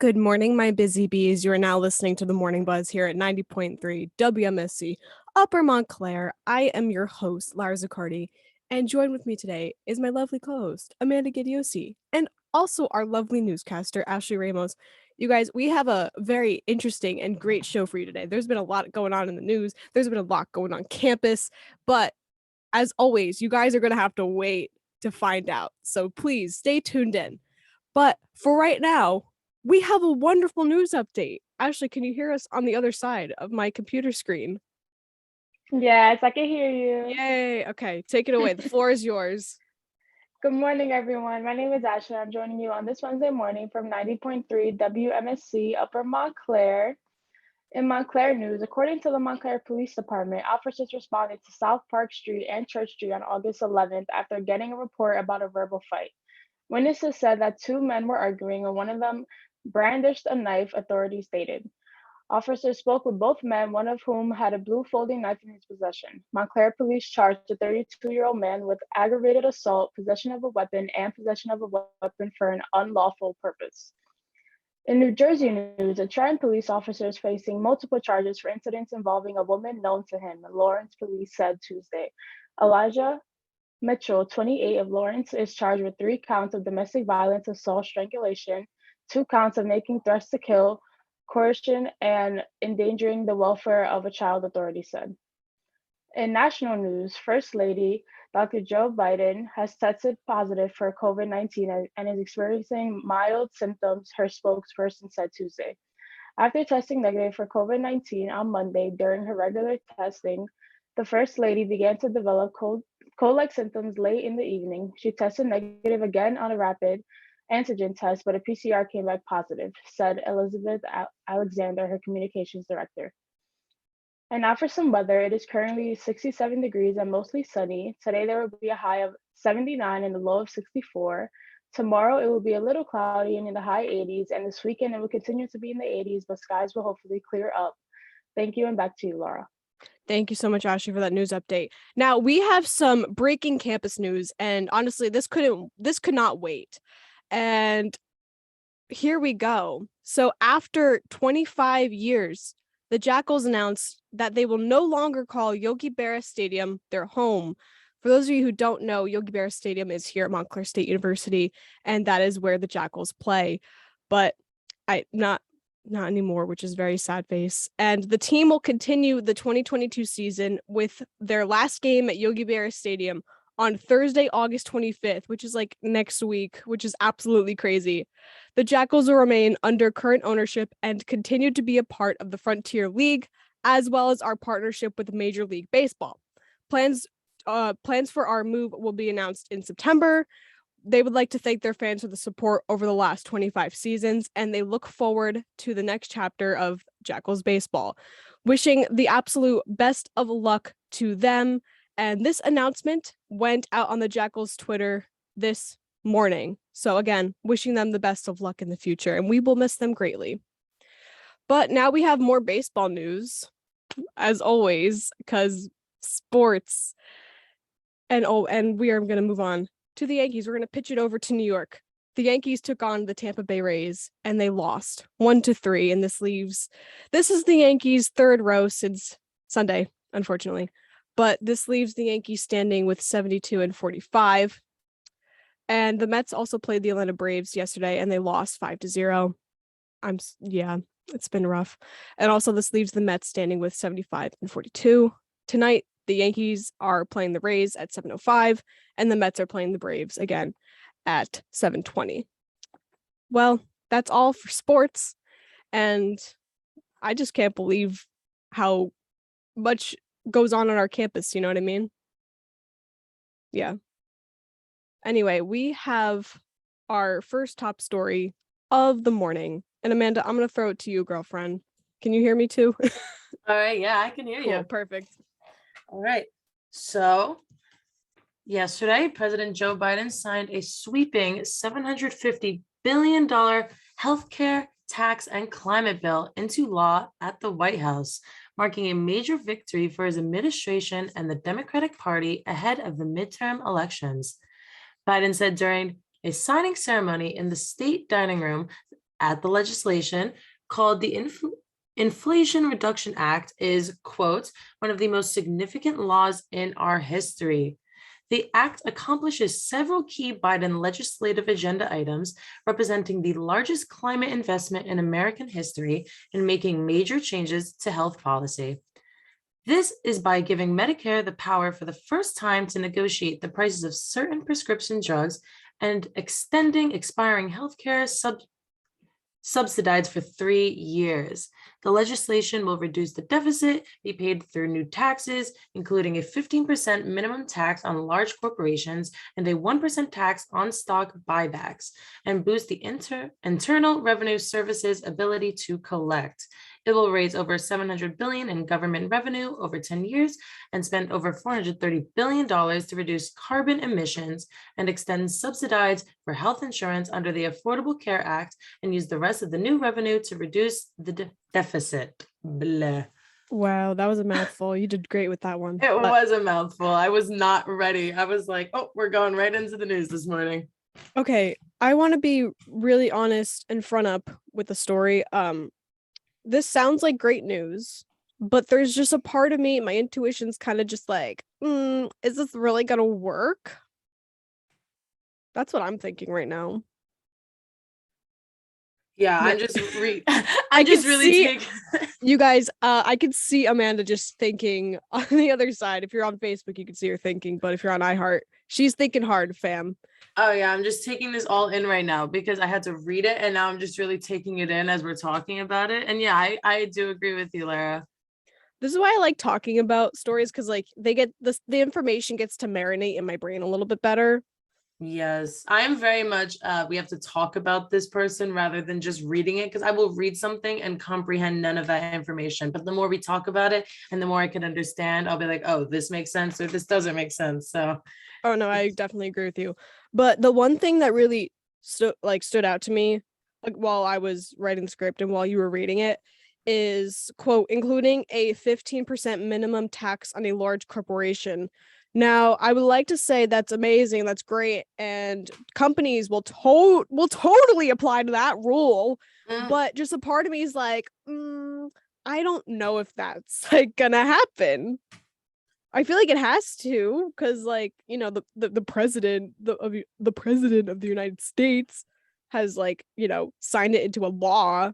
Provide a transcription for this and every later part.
Good morning, my busy bees. You are now listening to the Morning Buzz here at 90.3 WMSC Upper Montclair. I am your host, Lara Ziccardi, and joined with me today is my lovely co-host, Amanda Gaudiosi, and also our lovely newscaster, Ashley Ramos. You guys, we have a very interesting and great show for you today. There's been a lot going on in the news. There's been a lot going on campus, but as always, you guys are going to have to wait to find out. So please stay tuned in. But for right now, we have a wonderful news update. Ashley, can you hear us on the other side of my computer screen? Yes, I can hear you. Yay. Okay, take it away. The floor is yours. Good morning, everyone. My name is Ashley. I'm joining you on this Wednesday morning from 90.3 WMSC Upper Montclair. In Montclair news, according to the Montclair Police Department, officers responded to South Park Street and Church Street on August 11th after getting a report about a verbal fight. Witnesses said that two men were arguing and one of them brandished a knife, authorities stated. Officers spoke with both men, one of whom had a blue folding knife in his possession. Montclair police charged a 32-year-old man with aggravated assault, possession of a weapon, and possession of a weapon for an unlawful purpose. In New Jersey news, a Trenton police officer is facing multiple charges for incidents involving a woman known to him, Lawrence police said Tuesday. Elijah Mitchell, 28, of Lawrence, is charged with 3 counts of domestic violence, assault, strangulation, 2 counts of making threats to kill, coercion, and endangering the welfare of a child, authorities said. In national news, First Lady Dr. Joe Biden has tested positive for COVID-19 and is experiencing mild symptoms, her spokesperson said Tuesday. After testing negative for COVID-19 on Monday during her regular testing, the First Lady began to develop cold-like symptoms late in the evening. She tested negative again on a rapid antigen test, but a PCR came back positive, said Elizabeth Alexander, her communications director. And now for some weather. It is currently 67 degrees and mostly sunny. Today there will be a high of 79 and a low of 64. Tomorrow it will be a little cloudy and in the high 80s, and this weekend it will continue to be in the 80s, but skies will hopefully clear up. Thank you, and back to you, Laura. Thank you so much, Ashley, for that news update. Now we have some breaking campus news, and honestly, this could not wait. And here we go. So after 25 years, the Jackals announced that they will no longer call Yogi Berra Stadium their home. For those of you who don't know, Yogi Berra Stadium is here at Montclair State University, and that is where the Jackals play. But not anymore, which is very sad face. And the team will continue the 2022 season with their last game at Yogi Berra Stadium on Thursday, August 25th, which is like next week, which is absolutely crazy. The Jackals will remain under current ownership and continue to be a part of the Frontier League, as well as our partnership with Major League Baseball. Plans for our move will be announced in September. They would like to thank their fans for the support over the last 25 seasons, and they look forward to the next chapter of Jackals baseball. Wishing the absolute best of luck to them. And this announcement went out on the Jackals Twitter this morning. So again, wishing them the best of luck in the future, and we will miss them greatly. But now we have more baseball news, as always, because sports. And we are going to move on to the Yankees. We're going to pitch it over to New York. The Yankees took on the Tampa Bay Rays, and they lost 1-3. And this is the Yankees' third row since Sunday, unfortunately. But this leaves the Yankees standing with 72 and 45. And the Mets also played the Atlanta Braves yesterday, and they lost 5-0. It's been rough. And also this leaves the Mets standing with 75 and 42. Tonight, the Yankees are playing the Rays at 7:05, and the Mets are playing the Braves again at 7:20. Well, that's all for sports. And I just can't believe how much goes on our campus, you know what I mean? Yeah. Anyway, we have our first top story of the morning. And Amanda, I'm going to throw it to you, girlfriend. Can you hear me too? All right. Yeah, I can hear you. Cool, perfect. All right. So yesterday, President Joe Biden signed a sweeping $750 billion healthcare, tax, and climate bill into law at the White House, marking a major victory for his administration and the Democratic Party ahead of the midterm elections. Biden said during a signing ceremony in the state dining room at the legislation called the Inflation Reduction Act is, quote, one of the most significant laws in our history. The act accomplishes several key Biden legislative agenda items, representing the largest climate investment in American history and making major changes to health policy. This is by giving Medicare the power for the first time to negotiate the prices of certain prescription drugs and extending expiring healthcare subsidized for 3 years. The legislation will reduce the deficit, be paid through new taxes, including a 15% minimum tax on large corporations and a 1% tax on stock buybacks, and boost the Internal Revenue Service's ability to collect. It will raise over $700 billion in government revenue over 10 years and spend over $430 billion to reduce carbon emissions and extend subsidies for health insurance under the Affordable Care Act and use the rest of the new revenue to reduce the deficit. Blah. Wow, that was a mouthful. You did great with that one. It was a mouthful. I was not ready. I was like, oh, we're going right into the news this morning. Okay, I want to be really honest and front up with the story. This sounds like great news, but there's just a part of me, my intuition's kind of just like, is this really gonna work? That's what I'm thinking right now. Yeah, Yeah. I'm just I just could really see- taking You guys, I could see Amanda just thinking on the other side. If you're on Facebook, you can see her thinking, but if you're on iHeart, she's thinking hard, fam. Oh yeah, I'm just taking this all in right now because I had to read it and now I'm just really taking it in as we're talking about it. And yeah, I do agree with you, Lara. This is why I like talking about stories, because like they get this, the information gets to marinate in my brain a little bit better. Yes, I'm very much we have to talk about this person rather than just reading it because I will read something and comprehend none of that information. But the more we talk about it and the more I can understand, I'll be like, oh, this makes sense or this doesn't make sense. So Oh no, I definitely agree with you. But the one thing that really stood out to me, like while I was writing the script and while you were reading it, is quote, including a 15% minimum tax on a large corporation. Now, I would like to say that's amazing, that's great, and companies will totally apply to that rule. But just a part of me is like, I don't know if that's like gonna happen. I feel like it has to, because like, you know, the president the president of the United States has, like, you know, signed it into a law.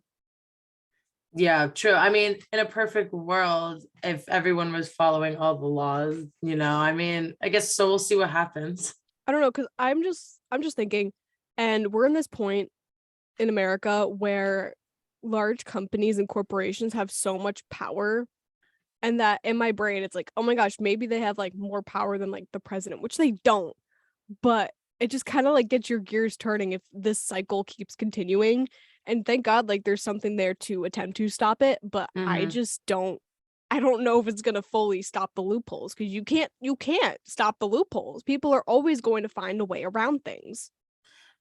yeah, true. I mean, in a perfect world, if everyone was following all the laws, I mean, I guess so we'll see what happens. I don't know, because I'm just thinking, and we're in this point in America where large companies and corporations have so much power, and that in my brain it's like, oh my gosh, maybe they have like more power than like the president, which they don't. But it just kind of like gets your gears turning if this cycle keeps continuing. And thank God, like there's something there to attempt to stop it. But I just I don't know if it's gonna fully stop the loopholes, because you can't stop the loopholes. People are always going to find a way around things.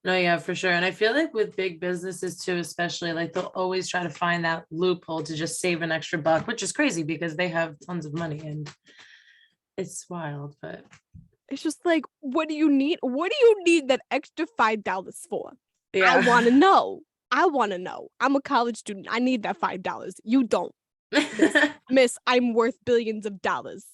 No, yeah, for sure. And I feel like with big businesses too, especially like they'll always try to find that loophole to just save an extra buck, which is crazy because they have tons of money and it's wild, but It's just like, what do you need? What do you need that extra $5 for? yeah. I want to know. I'm a college student. I need that $5. You don't. Miss, I'm worth billions of dollars.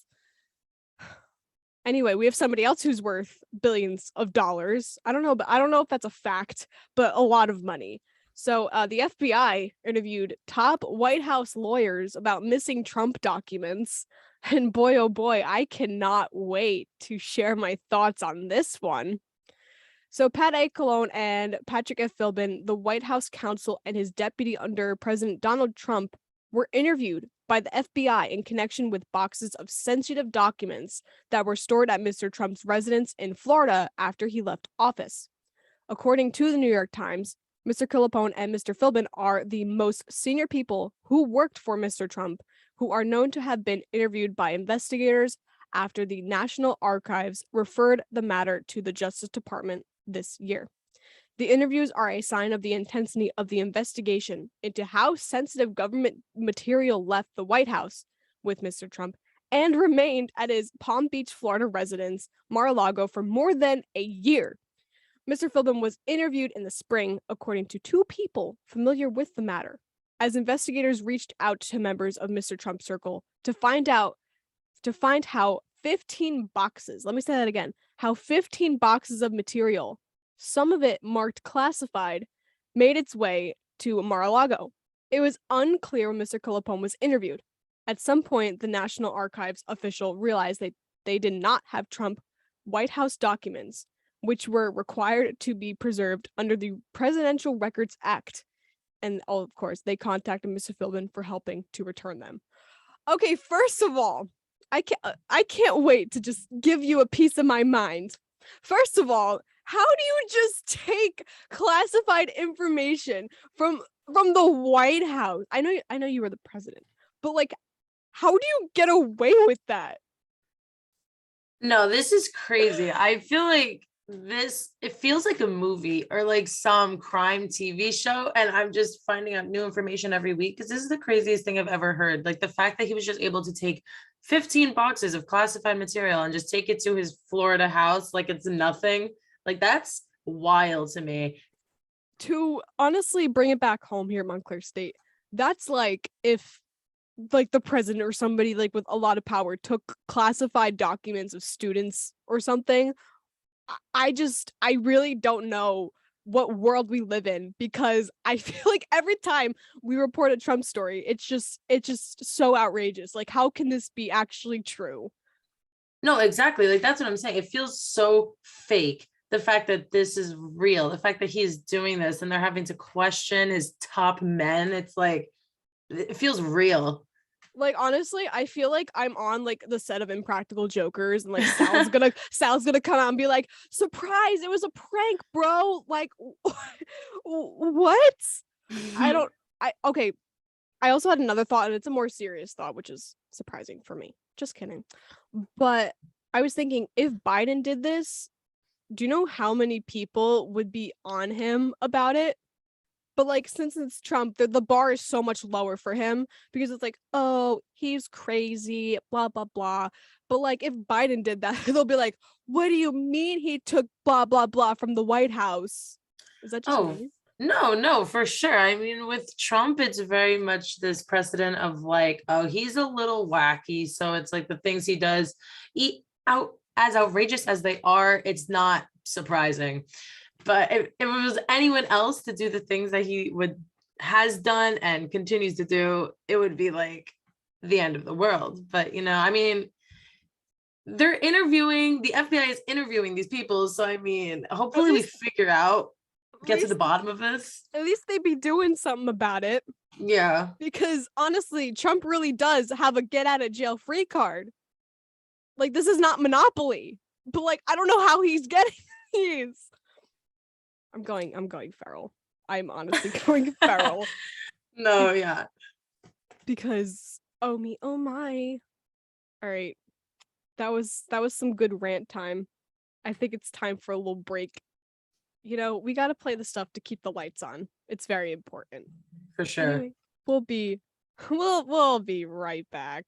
Anyway, we have somebody else who's worth billions of dollars. I don't know, but I don't know if that's a fact, but a lot of money. So the FBI interviewed top White House lawyers about missing Trump documents. And boy, oh boy, I cannot wait to share my thoughts on this one. So Pat A. Cologne and Patrick F. Philbin, the White House counsel and his deputy under President Donald Trump, were interviewed by the FBI in connection with boxes of sensitive documents that were stored at Mr. Trump's residence in Florida after he left office. According to the New York Times, Mr. Cologne and Mr. Philbin are the most senior people who worked for Mr. Trump, who are known to have been interviewed by investigators after the National Archives referred the matter to the Justice Department this year. The interviews are a sign of the intensity of the investigation into how sensitive government material left the White House with Mr. Trump and remained at his Palm Beach, Florida residence, Mar-a-Lago, for more than a year. Mr. Philbin was interviewed in the spring, according to two people familiar with the matter, as investigators reached out to members of Mr. Trump's circle to find how 15 boxes, let me say that again, how 15 boxes of material, some of it marked classified, made its way to Mar-a-Lago. It was unclear when Mr. Philbin was interviewed. At some point, the National Archives official realized they did not have Trump White House documents, which were required to be preserved under the Presidential Records Act. And of course, they contacted Mr. Philbin for helping to return them. Okay, first of all, I can't wait to just give you a piece of my mind. First of all, how do you just take classified information from the White House? I know you were the president, but like, how do you get away with that? No, this is crazy. I feel like it feels like a movie or like some crime TV show, and I'm just finding out new information every week because this is the craziest thing I've ever heard. Like the fact that he was just able to take 15 boxes of classified material and just take it to his Florida house like it's nothing. Like that's wild to me. To honestly bring it back home here at Montclair State, that's like if like the president or somebody like with a lot of power took classified documents of students or something. I really don't know what world we live in, because I feel like every time we report a Trump story, it's just so outrageous. Like, how can this be actually true? No, exactly. Like that's what I'm saying. It feels so fake. The fact that this is real, the fact that he's doing this and they're having to question his top men, it's like it feels real. Like, honestly, I feel like I'm on like the set of Impractical Jokers, and like Sal's gonna come out and be like, "Surprise! It was a prank, bro!" Like, what? I don't. I okay. I also had another thought, and it's a more serious thought, which is surprising for me. Just kidding. But I was thinking, if Biden did this, do you know how many people would be on him about it? But like, since it's Trump, the bar is so much lower for him, because it's like, oh, he's crazy, blah blah blah. But like, if Biden did that, they'll be like, what do you mean he took blah blah blah from the White House? Is that just Oh, me? no, no, for sure. I mean, with Trump, it's very much this precedent of like, oh, he's a little wacky. So it's like the things he does eat out as outrageous as they are, it's not surprising. But if it was anyone else to do the things that he would has done and continues to do, it would be like the end of the world. But I mean, they're interviewing, the FBI is interviewing these people. So I mean, At hopefully we least, figure out, at get to the least, bottom of this. at least they be doing something about it. Yeah. Because honestly, Trump really does have a get out of jail free card. Like, this is not Monopoly. But like, I don't know how he's getting these. I'm going feral. I'm honestly going feral, No, yeah. because oh me, oh my. All right. That was some good rant time. I think it's time for a little break. We got to play the stuff to keep the lights on. It's very important. For sure. Anyway, we'll be right back.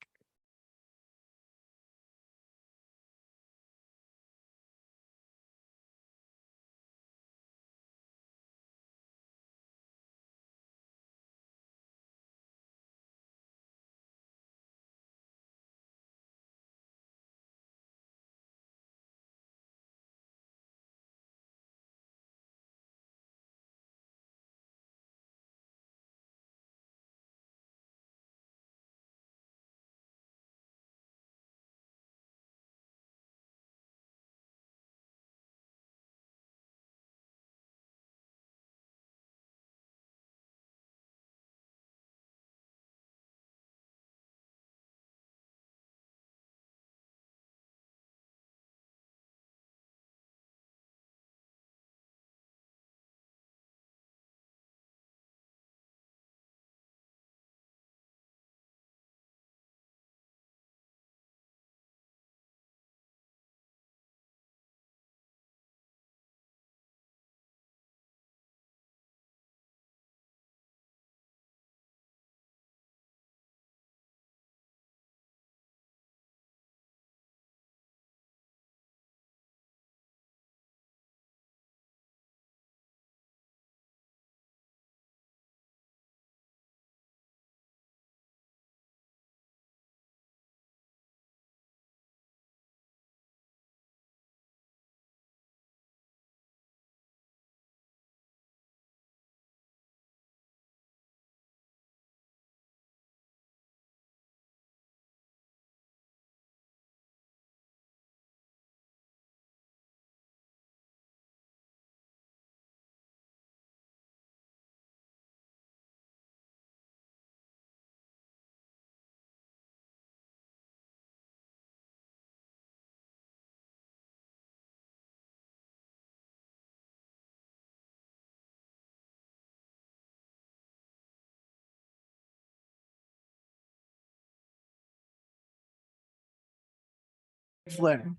Flynn.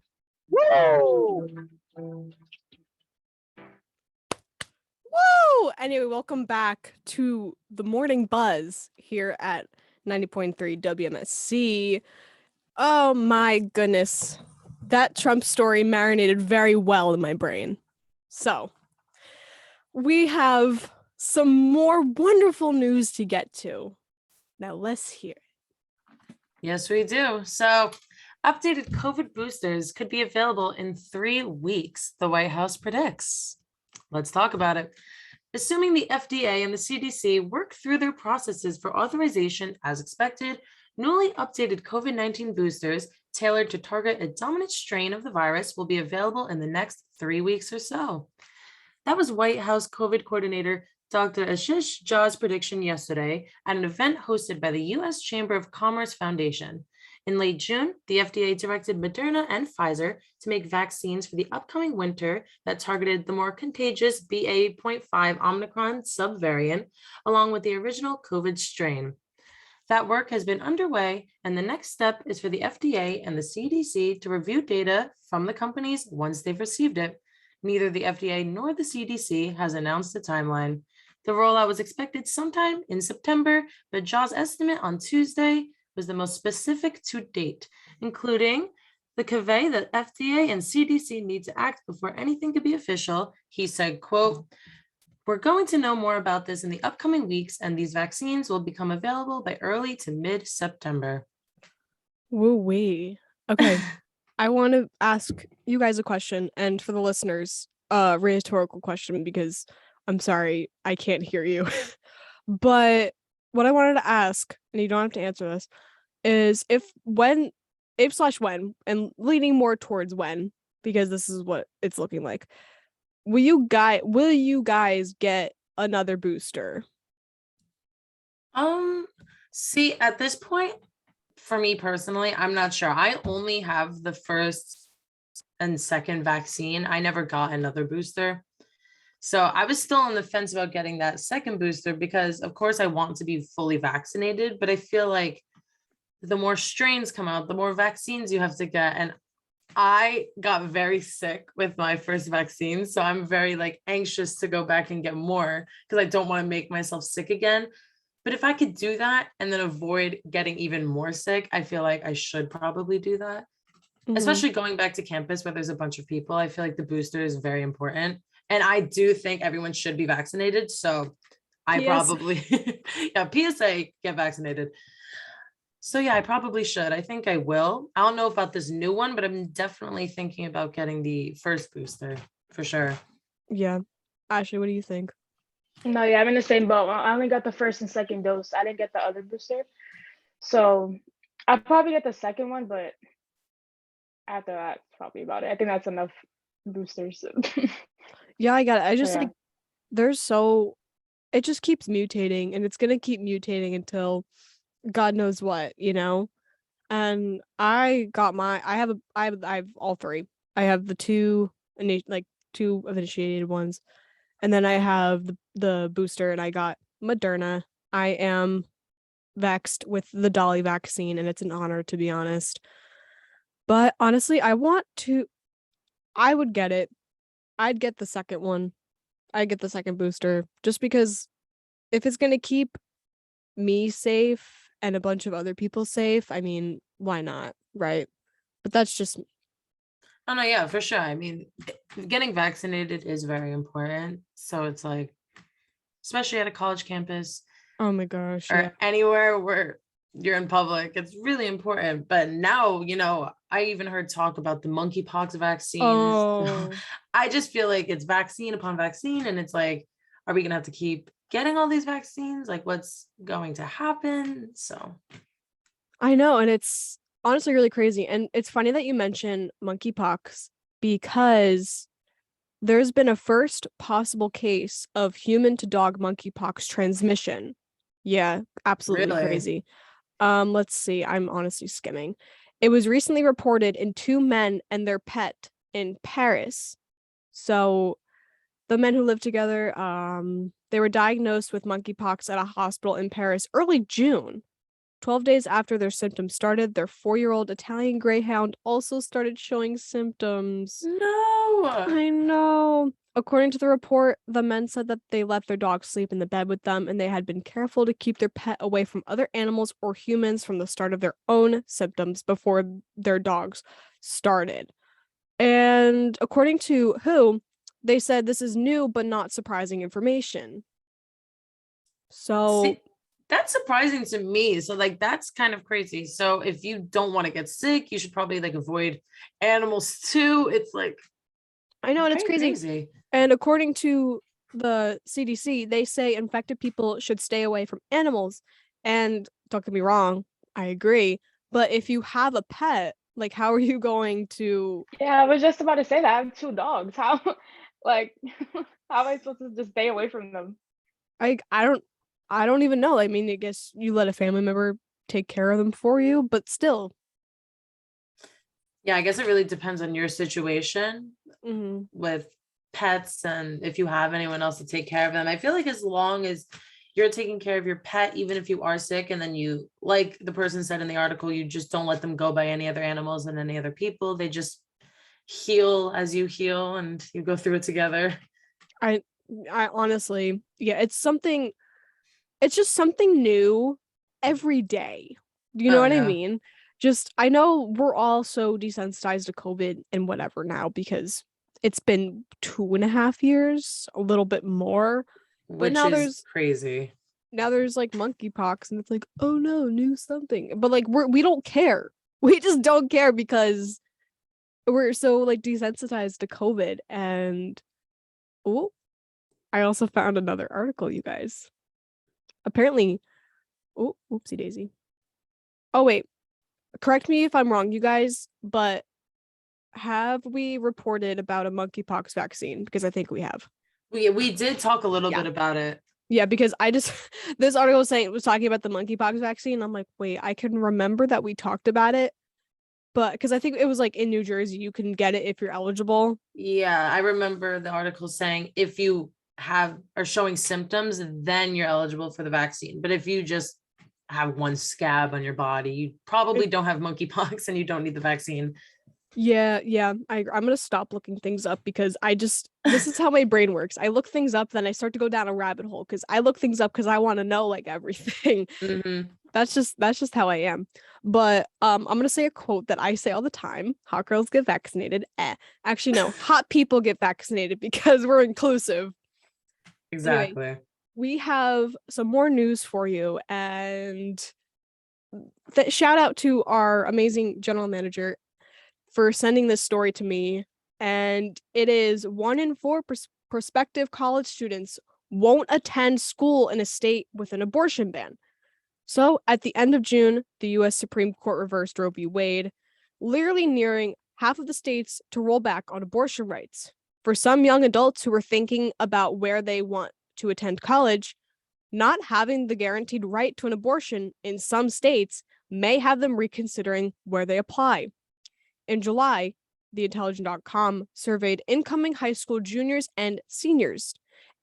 Woo! Woo! Anyway, welcome back to the Morning Buzz here at 90.3 WMSC. Oh my goodness. That Trump story marinated very well in my brain. So, we have some more wonderful news to get to. Now, let's hear it. Yes, we do. So, updated COVID boosters could be available in 3 weeks, the White House predicts. Let's talk about it. Assuming the FDA and the CDC work through their processes for authorization as expected, newly updated COVID-19 boosters tailored to target a dominant strain of the virus will be available in the next 3 weeks or so. That was White House COVID coordinator Dr. Ashish Jha's prediction yesterday at an event hosted by the U.S. Chamber of Commerce Foundation. In late June, the FDA directed Moderna and Pfizer to make vaccines for the upcoming winter that targeted the more contagious BA.5 Omicron subvariant, along with the original COVID strain. That work has been underway, and the next step is for the FDA and the CDC to review data from the companies once they've received it. Neither the FDA nor the CDC has announced a timeline. The rollout was expected sometime in September, but Jha's estimate on Tuesday was the most specific to date, including the caveat that FDA and CDC need to act before anything could be official. He said, quote, "We're going to know more about this in the upcoming weeks, and these vaccines will become available by early to mid-September." Woo-wee. Okay. I want to ask you guys a question, and for the listeners, a rhetorical question, because I'm sorry, I can't hear you. But what I wanted to ask, and you don't have to answer this, is if when, and leaning more towards when, because this is what it's looking like. Will you guys get another booster? See, at this point, for me personally, I'm not sure. I only have the first and second vaccine. I never got another booster. So I was still on the fence about getting that second booster because, of course, I want to be fully vaccinated, but I feel like the more strains come out, the more vaccines you have to get. And I got very sick with my first vaccine. So I'm very anxious to go back and get more because I don't want to make myself sick again. But if I could do that and then avoid getting even more sick, I feel like I should probably do that. Especially going back to campus where there's a bunch of people. I feel like the booster is very important. And I do think everyone should be vaccinated. So I probably, PSA, get vaccinated. So yeah, I probably should. I think I will. I don't know about this new one, but I'm definitely thinking about getting the first booster for sure. Yeah. Ashley, what do you think? No, yeah, I'm in the same boat. I only got the first and second dose. I didn't get the other booster. So I'll probably get the second one, but after that, probably about it. I think that's enough boosters. Yeah, I got it. I just it just keeps mutating, and it's gonna keep mutating until God knows what, And I have all three. I have the two of initiated ones, and then I have the booster, and I got Moderna. I am vaxxed with the Dolly vaccine, and it's an honor, to be honest. But honestly, I would get it. I'd get the second one. I'd get the second booster just because if it's going to keep me safe and a bunch of other people safe, I mean, why not? Right. But that's just. Oh, no, yeah, for sure. I mean, getting vaccinated is very important. So it's especially at a college campus. Oh my gosh. Or Yeah. anywhere where you're in public, it's really important. But now, I even heard talk about the monkeypox vaccines. Oh. I just feel like it's vaccine upon vaccine. And it's are we going to have to keep getting all these vaccines? What's going to happen? So I know. And it's honestly really crazy. And it's funny that you mention monkeypox because there's been a first possible case of human to dog monkeypox transmission. Yeah, absolutely really crazy. Let's see. I'm honestly skimming. It was recently reported in 2 men and their pet in Paris. So the men who lived together, they were diagnosed with monkeypox at a hospital in Paris early June. 12 days after their symptoms started, their 4-year-old Italian Greyhound also started showing symptoms. No. I know. According to the report, the men said that they let their dog sleep in the bed with them and they had been careful to keep their pet away from other animals or humans from the start of their own symptoms before their dogs started. And according to WHO, they said this is new but not surprising information. So See, that's surprising to me. So like that's kind of crazy. So if you don't want to get sick, you should probably like avoid animals too. It's like I know, and it's very crazy. crazy. And according to the CDC, they say infected people should stay away from animals. And don't get me wrong, I agree. But if you have a pet, like, how are you going to? Yeah, I was just about to say that. I have 2 dogs. How, like, how am I supposed to just stay away from them? I don't even know. I mean, I guess you let a family member take care of them for you, but still. Yeah, I guess it really depends on your situation Mhm. with pets and if you have anyone else to take care of them. I feel like as long as you're taking care of your pet, even if you are sick, and then you, like the person said in the article, you just don't let them go by any other animals and any other people. They just heal as you heal and you go through it together. I I honestly, yeah, it's just something new every day. Do you know Oh, what I yeah. mean? Just I know we're all so desensitized to COVID and whatever now because it's been 2.5 years, a little bit more. But Which is crazy. now there's like monkeypox and it's like, oh no, new something. But like we don't care. We just don't care because we're so like desensitized to COVID. And oh, I also found another article, you guys. Apparently, oh, oopsie daisy. Oh wait, correct me if I'm wrong, you guys, but have we reported about a monkeypox vaccine? Because I think we have. We did talk a little Yeah. bit about it. Yeah, because I just this article was talking about the monkeypox vaccine. I'm like, wait, I can remember that we talked about it, but because I think it was like in New Jersey, you can get it if you're eligible. Yeah, I remember the article saying if you are showing symptoms, then you're eligible for the vaccine. But if you just have one scab on your body, you probably don't have monkeypox and you don't need the vaccine. Yeah. I'm gonna stop looking things up because this is how my brain works. I look things up, then I start to go down a rabbit hole because I look things up because I want to know like everything. Mm-hmm. That's just how I am. But I'm gonna say a quote that I say all the time. Hot girls get vaccinated. Actually, no, hot people get vaccinated because we're inclusive. Anyway, Exactly. we have some more news for you, and shout out to our amazing general manager for sending this story to me. And it is 1 in 4 prospective college students won't attend school in a state with an abortion ban. So at the end of June, the US Supreme Court reversed Roe v. Wade, literally nearing half of the states to roll back on abortion rights. For some young adults who are thinking about where they want to attend college, not having the guaranteed right to an abortion in some states may have them reconsidering where they apply. In July, theintelligent.com surveyed incoming high school juniors and seniors,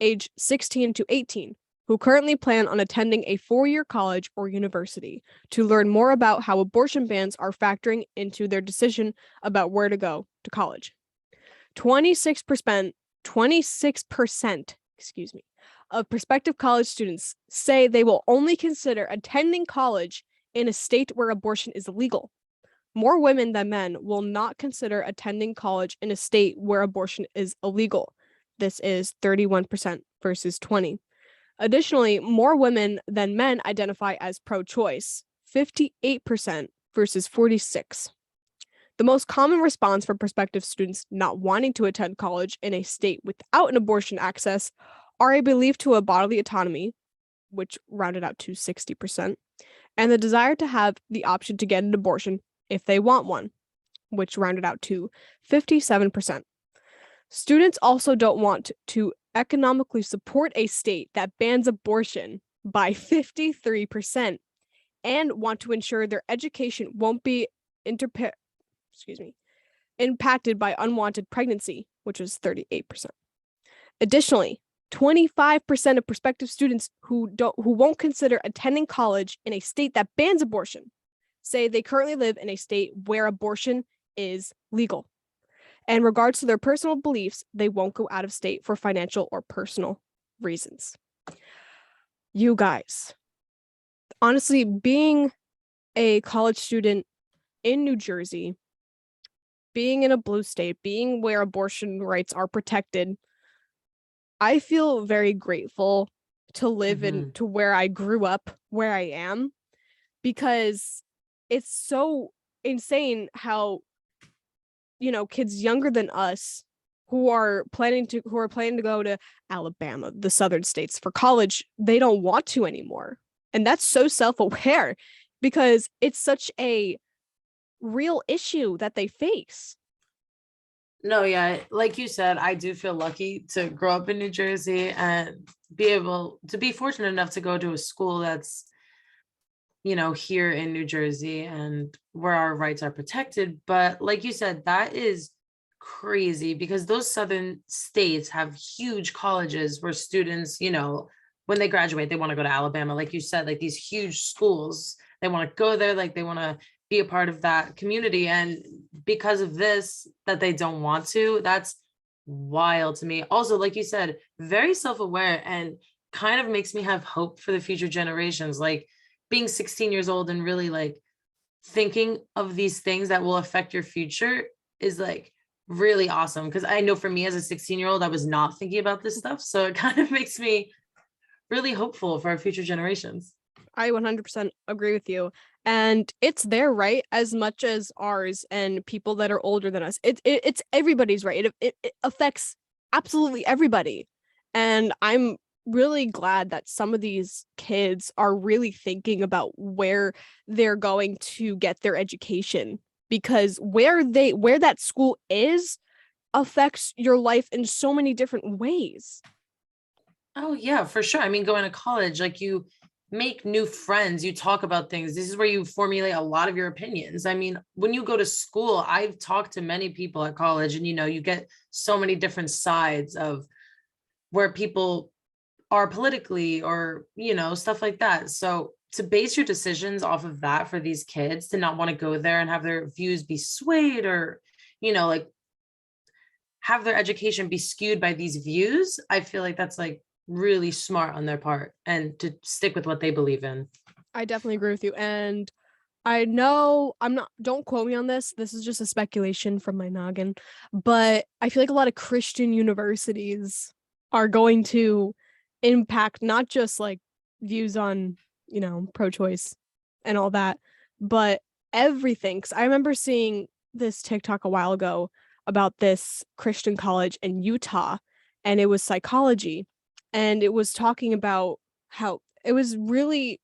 aged 16 to 18, who currently plan on attending a 4-year college or university to learn more about how abortion bans are factoring into their decision about where to go to college. 26%, excuse me, of prospective college students say they will only consider attending college in a state where abortion is illegal. More women than men will not consider attending college in a state where abortion is illegal. This is 31% versus 20. Additionally, more women than men identify as pro-choice, 58% versus 46. The most common response from prospective students not wanting to attend college in a state without an abortion access are a belief to a bodily autonomy, which rounded out to 60%, and the desire to have the option to get an abortion if they want one, which rounded out to 57%. Students also don't want to economically support a state that bans abortion by 53% and want to ensure their education won't be impacted by unwanted pregnancy, which was 38%. Additionally, 25% of prospective students who won't consider attending college in a state that bans abortion say they currently live in a state where abortion is legal. And in regards to their personal beliefs, they won't go out of state for financial or personal reasons. You guys, honestly, being a college student in New Jersey, being in a blue state, being where abortion rights are protected, I feel very grateful to live in to where I grew up, where I am, because it's so insane how, kids younger than us who are planning to go to Alabama, the southern states for college, they don't want to anymore. And that's so self-aware because it's such a real issue that they face. No, yeah, like you said, I do feel lucky to grow up in New Jersey and be fortunate enough to go to a school that's, here in New Jersey and where our rights are protected. But like you said, that is crazy because those southern states have huge colleges where students, when they graduate, they want to go to Alabama. Like you said, like these huge schools, they want to go there, like they want to be a part of that community. And because of this, that they don't want to, that's wild to me. Also, like you said, very self-aware and kind of makes me have hope for the future generations. Like being 16 years old and really like thinking of these things that will affect your future is like really awesome. Because I know for me as a 16-year-old, I was not thinking about this stuff. So it kind of makes me really hopeful for our future generations. I 100% agree with you. And it's their right as much as ours and people that are older than us. It's everybody's right. It affects absolutely everybody. And I'm really glad that some of these kids are really thinking about where they're going to get their education, because where that school is affects your life in so many different ways. Oh yeah, for sure. I mean, going to college, like you make new friends, you talk about things. This is where you formulate a lot of your opinions. I mean, when you go to school, I've talked to many people at college and you get so many different sides of where people are politically or, stuff like that. So to base your decisions off of that for these kids to not want to go there and have their views be swayed or, like have their education be skewed by these views, I feel like that's like really smart on their part and to stick with what they believe in. I definitely agree with you. And I know don't quote me on this. This is just a speculation from my noggin, but I feel like a lot of Christian universities are going to impact not just like views on, pro-choice and all that, but everything. 'Cause I remember seeing this TikTok a while ago about this Christian college in Utah, and it was psychology. And it was talking about how it was really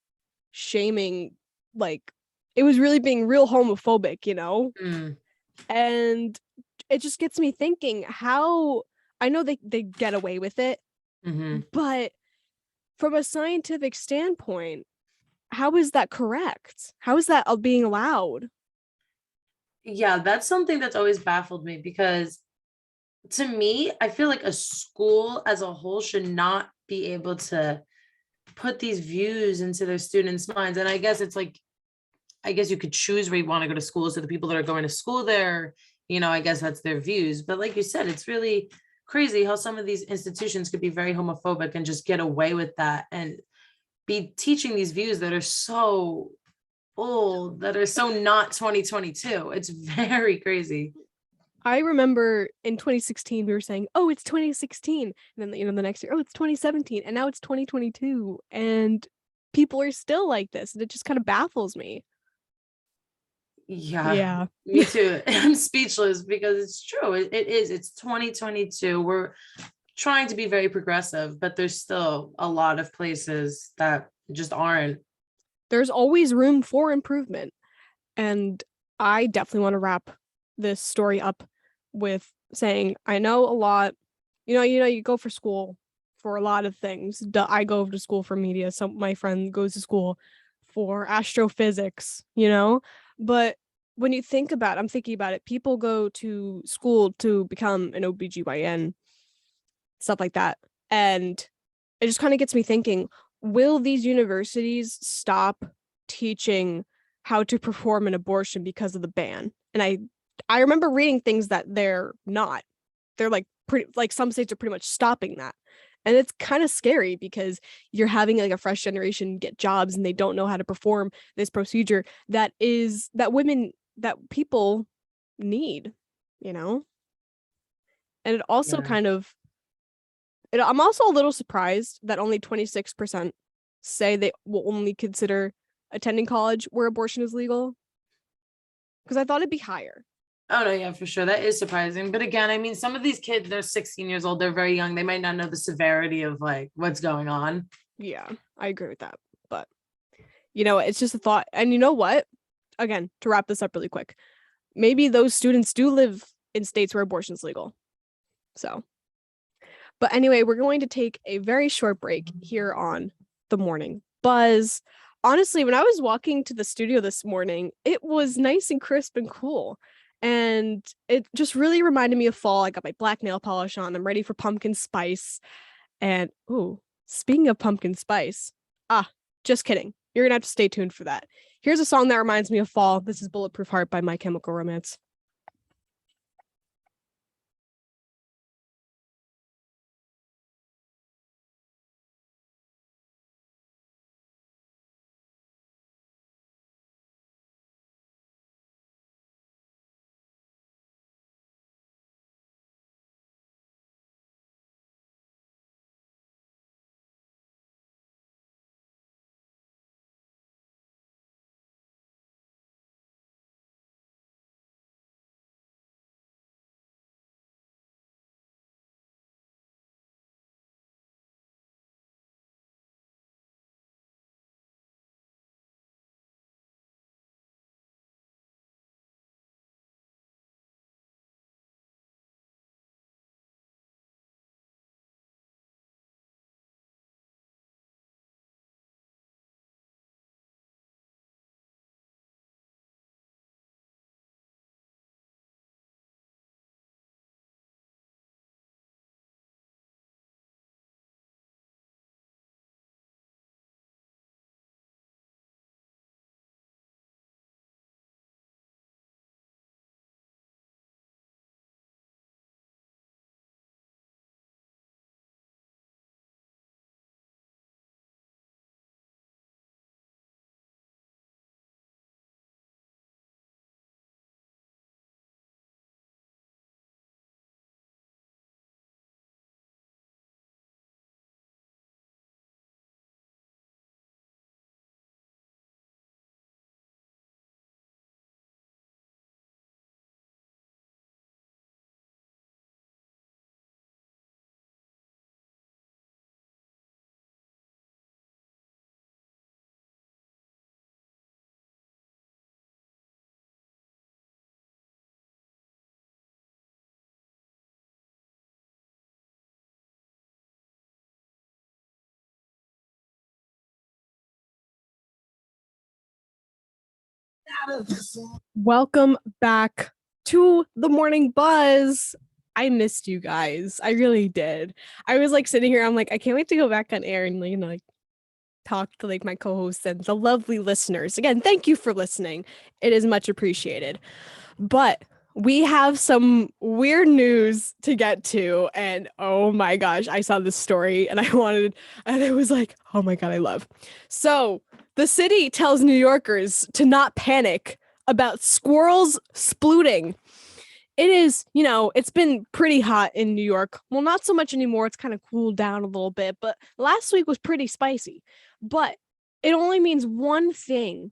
shaming, like it was really being real homophobic, and it just gets me thinking how I know they get away with it, but from a scientific standpoint, how is that correct? How is that being allowed? Yeah, that's something that's always baffled me because to me, I feel like a school as a whole should not be able to put these views into their students' minds. And I guess it's like, I guess you could choose where you want to go to school. So the people that are going to school there, I guess that's their views. But like you said, it's really crazy how some of these institutions could be very homophobic and just get away with that and be teaching these views that are so old, that are so not 2022. It's very crazy. I remember in 2016 we were saying, "Oh, it's 2016," and then the next year, "Oh, it's 2017," and now it's 2022, and people are still like this. And it just kind of baffles me. Yeah, Yeah. me too. I'm speechless because it's true. It is. It's 2022. We're trying to be very progressive, but there's still a lot of places that just aren't. There's always room for improvement, and I definitely want to wrap this story up with saying I know a lot. You go for school for a lot of things. I go to school for media. Some my friend goes to school for astrophysics. But when you think about I'm thinking about it, people go to school to become an OBGYN, stuff like that. And it just kind of gets me thinking, will these universities stop teaching how to perform an abortion because of the ban? And I remember reading things that they're not. They're like pretty, like some states are pretty much stopping that. And it's kind of scary because you're having like a fresh generation get jobs and they don't know how to perform this procedure that people need, you know? And it also Yeah. I'm also a little surprised that only 26% say they will only consider attending college where abortion is legal. Because I thought it'd be higher. Oh no, yeah, for sure. That is surprising. But again, I mean, some of these kids, they're 16 years old, they're very young. They might not know the severity of like what's going on. Yeah, I agree with that. But, it's just a thought. And you know what? Again, to wrap this up really quick, maybe those students do live in states where abortion's legal. So, but anyway, we're going to take a very short break here on The Morning Buzz. Honestly, when I was walking to the studio this morning, it was nice and crisp and cool. And it just really reminded me of fall. I got my black nail polish on. I'm ready for pumpkin spice. And, ooh, speaking of pumpkin spice, just kidding. You're going to have to stay tuned for that. Here's a song that reminds me of fall. This is Bulletproof Heart by My Chemical Romance. Welcome back to The Morning Buzz. I missed you guys. I really did. I was like sitting here. I'm like, I can't wait to go back on air and like talk to like my co-hosts and the lovely listeners. Again, thank you for listening. It is much appreciated. But we have some weird news to get to, and oh my gosh, I saw this story and I was like, oh my god, I love. So the city tells New Yorkers to not panic about squirrels splooting. It is, it's been pretty hot in New York. Well, not so much anymore. It's kind of cooled down a little bit, but last week was pretty spicy. But it only means one thing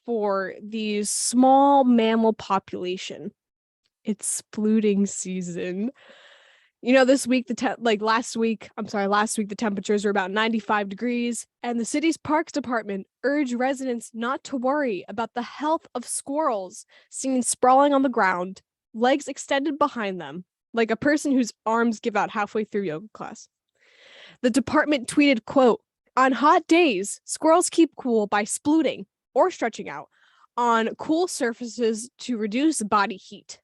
for the small mammal population. It's splooting season. This week, last week, the temperatures were about 95 degrees, and the city's parks department urged residents not to worry about the health of squirrels seen sprawling on the ground, legs extended behind them, like a person whose arms give out halfway through yoga class. The department tweeted, quote, "On hot days, squirrels keep cool by splooting or stretching out on cool surfaces to reduce body heat.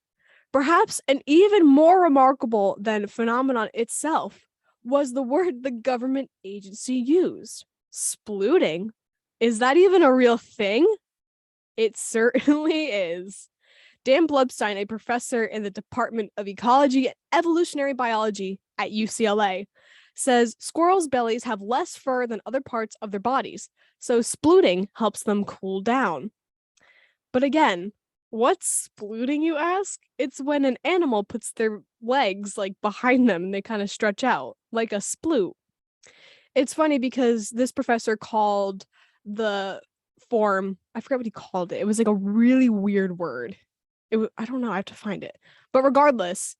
Perhaps an even more remarkable than phenomenon itself, was the word the government agency used. Splooting? Is that even a real thing? It certainly is. Dan Blubstein, a professor in the Department of Ecology and Evolutionary Biology at UCLA, says squirrels' bellies have less fur than other parts of their bodies, so splooting helps them cool down. But again, what's splooting, you ask? It's when an animal puts their legs like behind them and they kind of stretch out like a sploot. It's funny because this professor called the form, I forget what he called it. It was like a really weird word. I don't know, I have to find it. But regardless,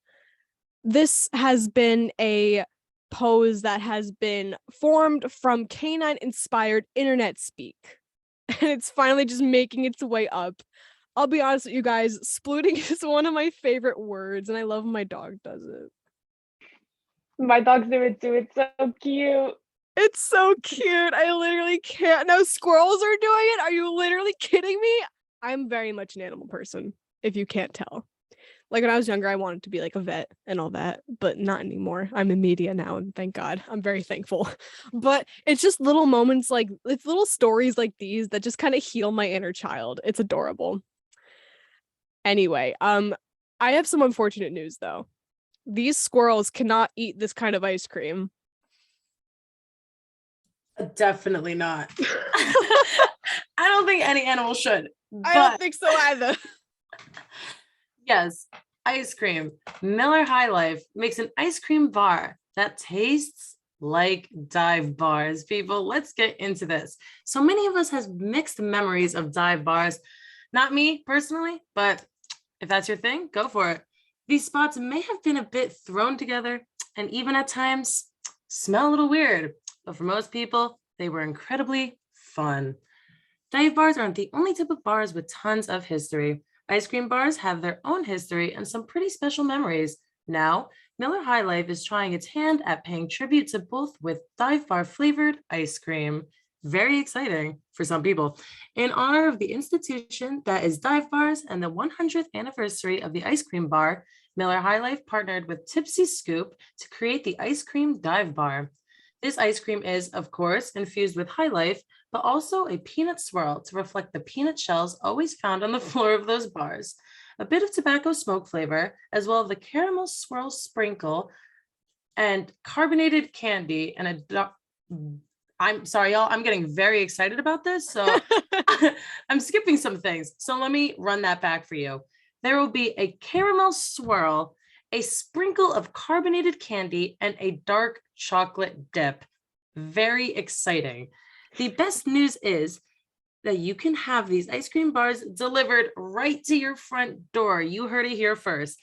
this has been a pose that has been formed from canine inspired internet speak. And it's finally just making its way up. I'll be honest with you guys, splooting is one of my favorite words, and I love when my dog does it. My dogs do it too. It's so cute. It's so cute. I literally can't. Now squirrels are doing it. Are you literally kidding me? I'm very much an animal person, if you can't tell. Like when I was younger, I wanted to be like a vet and all that, but not anymore. I'm in media now, and thank God. I'm very thankful. But it's just little moments like it's little stories like these that just kind of heal my inner child. It's adorable. Anyway, I have some unfortunate news though. These squirrels cannot eat this kind of ice cream. Definitely not. I don't think any animal should. I don't think so either. Yes, ice cream. Miller High Life makes an ice cream bar that tastes like dive bars. People, let's get into this. So many of us have mixed memories of dive bars. Not me personally, but if that's your thing, go for it. These spots may have been a bit thrown together and even at times smell a little weird, but for most people, they were incredibly fun. Dive bars aren't the only type of bars with tons of history. Ice cream bars have their own history and some pretty special memories. Now, Miller High Life is trying its hand at paying tribute to both with dive bar flavored ice cream. Very exciting for some people. In honor of the institution that is dive bars and the 100th anniversary of the ice cream bar, Miller High Life partnered with Tipsy Scoop to create the ice cream dive bar. This ice cream is, of course, infused with High Life, but also a peanut swirl to reflect the peanut shells always found on the floor of those bars. A bit of tobacco smoke flavor, as well as the caramel swirl sprinkle and carbonated candy and I'm sorry, y'all, I'm getting very excited about this. So I'm skipping some things. So let me run that back for you. There will be a caramel swirl, a sprinkle of carbonated candy, and a dark chocolate dip. Very exciting. The best news is that you can have these ice cream bars delivered right to your front door. You heard it here first.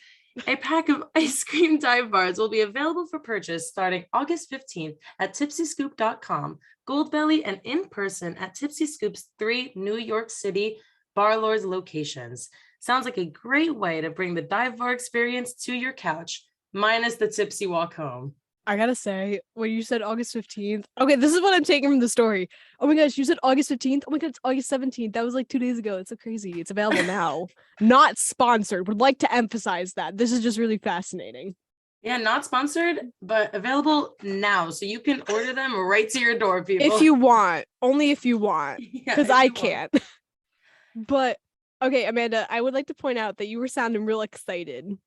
A pack of ice cream dive bars will be available for purchase starting August 15th at tipsyscoop.com, Goldbelly, and in person at Tipsy Scoop's 3 New York City Bar Lords locations. Sounds like a great way to bring the dive bar experience to your couch, minus the tipsy walk home. I gotta say, when you said August 15th, okay, this is what I'm taking from the story. Oh my gosh, you said August 15th? Oh my god, it's August 17th. That was like 2 days ago. It's so crazy. It's available now. Not sponsored. Would like to emphasize that. This is just really fascinating. Yeah, not sponsored, but available now. So you can order them right to your door, people. If you want. Only if you want. Because Yeah, I can't. But, okay, Amanda, I would like to point out that you were sounding real excited.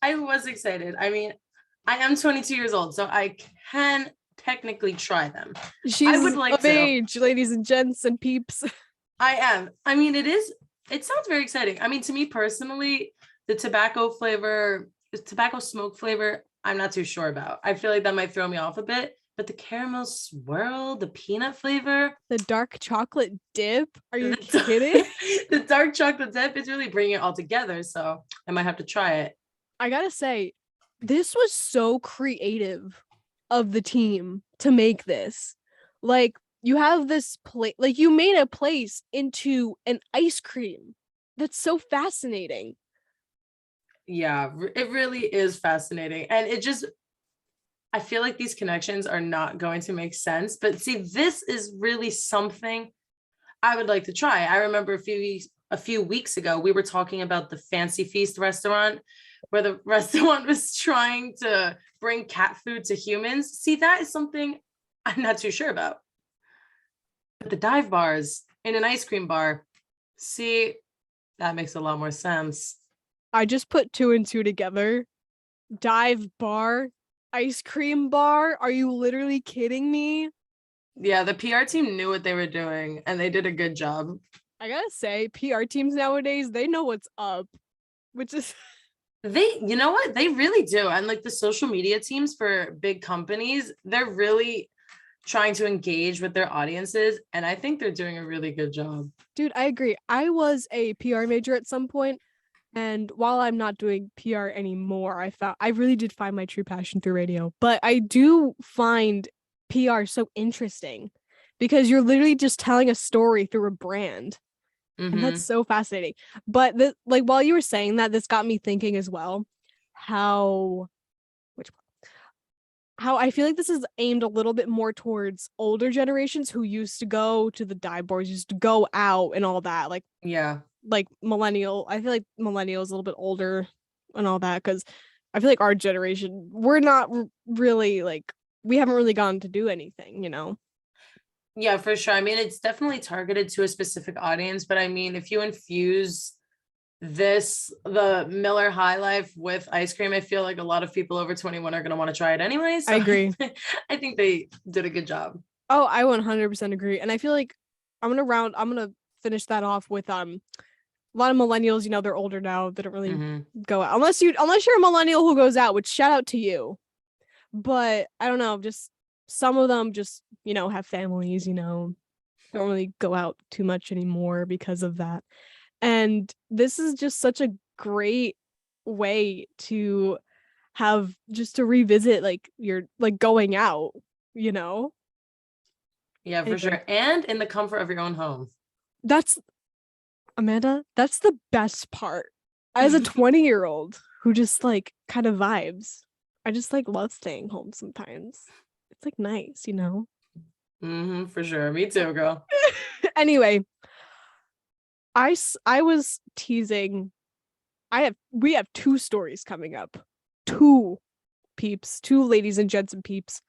I was excited. I mean, I am 22 years old, so I can technically try them. She's I would like of age, ladies and gents and peeps. I am. I mean, it sounds very exciting. I mean, to me personally, the tobacco smoke flavor, I'm not too sure about. I feel like that might throw me off a bit, but the caramel swirl, the peanut flavor, The dark chocolate dip? Are you kidding? the dark chocolate dip is really bringing it all together. So I might have to try it. I gotta say, this was so creative of the team to make this. Like, you have this place, like, you made a place into an ice cream. That's so fascinating. Yeah, it really is fascinating. And I feel like these connections are not going to make sense. But see, this is really something I would like to try. I remember a few weeks ago, we were talking about the Fancy Feast restaurant, where the restaurant was trying to bring cat food to humans. See, that is something I'm not too sure about. But the dive bars in an ice cream bar, see, that makes a lot more sense. I just put 2 and 2 together. Dive bar, ice cream bar. Are you literally kidding me? Yeah, the PR team knew what they were doing and they did a good job. I gotta say, PR teams nowadays, they know what's up, which is You know what? They really do. And like the social media teams for big companies, they're really trying to engage with their audiences. And I think they're doing a really good job. dude, I agree. I was a PR major at some point, and while I'm not doing PR anymore, I really did find my true passion through radio. But I do find PR so interesting because you're literally just telling a story through a brand. And that's so fascinating. But like while you were saying that, this got me thinking as well how I feel like this is aimed a little bit more towards older generations who used to go to the dive bars, used to go out and all that. Like millennial. I feel like millennials a little bit older and all that, because I feel like our generation, we're not really like, we haven't really gone to do anything, you know? Yeah, for sure. I mean, it's definitely targeted to a specific audience, but I mean, if you infuse the Miller High Life with ice cream, I feel like a lot of people over 21 are going to want to try it anyway. So I agree. I think they did a good job. Oh, I 100% agree. And I feel like I'm gonna finish that off with a lot of millennials, you know, they're older now. They don't really go out unless you're a millennial who goes out, which shout out to you. But I don't know, just some of them just, you know, have families, you know, don't really go out too much anymore because of that. And this is just such a great way to have just to revisit like your like going out, you know? Yeah, for sure. And in the comfort of your own home. That's Amanda, that's the best part. As a 20-year-old who just like kind of vibes, I just like love staying home sometimes. It's like nice, you know? For sure. Me too, girl. Anyway, I was teasing. We have 2 stories coming up. 2 peeps, 2 ladies and gents and peeps.